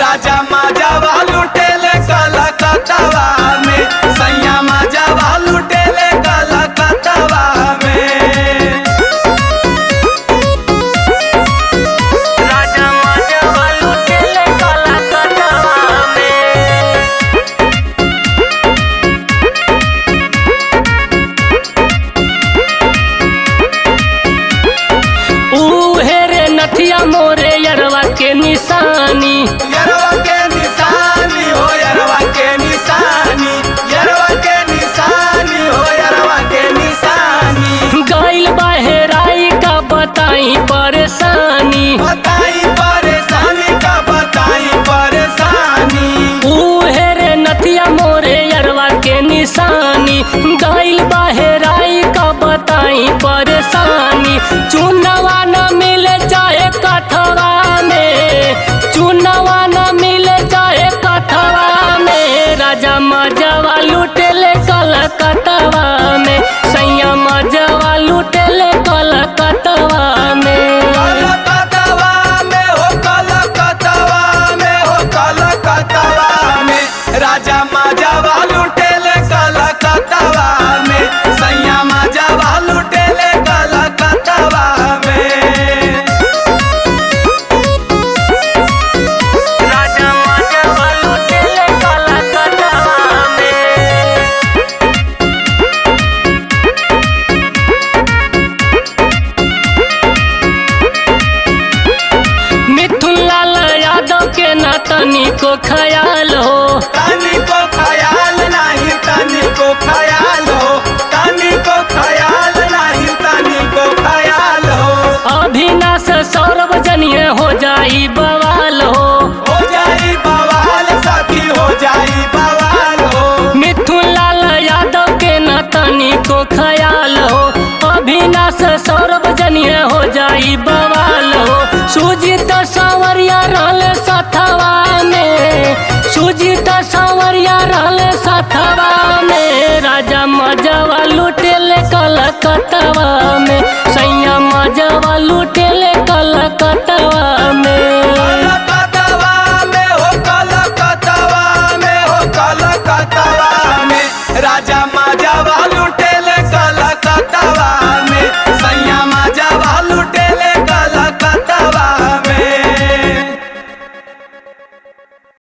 राजा माजावा लुटेले कलकत्तावा में, सैया माजावा लुटेले कलकत्तावा में। राजा माजावा लुटेले कलकत्तावा में। उहे रे नथिया मोरे यरवा के निशानी, यरवा के निशानी हो यरवा के निशानी, यरवा के निशानी हो यरवा के निशानी। गइल बहेराई का बताई परेशानी, बताई परेशानी का बताई परेशानी। उहे रे नथिया मोरे यरवा के निशानी, गइल बहेराई का बताई परेशानी। चुनवा न मिले चाहे कथवा में, चुनवा न मिले चाहे कथवा में, राजा मजवा लुटेले कलकत्तावा में, सैया मजवा लुटेले कलकत्तावा में। कलकत्तावा में हो कलकत्तावा में हो कलकत्तावा में, राजा माजावा लुटेले कलकत्तावा में, सैया माजावा लुटेले कलकत्तावा में। राजा माजावा लुटेले कलकत्तावा में। मिथुन लाल यादव के ना तनिको ख्याल हो, तनिको ख्याल नहीं तनिको ख्याल हो, तनिको ख्याल नहीं तनिको ख्याल हो। अभिनाश सौरभ जनिए हो जाई बवाल हो जाई बवाल सखी हो जाई बवाल हो। मिथुन लाल यादव के न तनिको ख्याल हो, अभिनाश सौरभ जनिए हो जाई बवाल हो। सुजीत सांवरिया रहल सथवा में, सुजीत सांवरिया रहल सथवा में, राजा मजवा लुटेले कलकत्तावा में, सैया मजवा लुटेले कलकत्तावा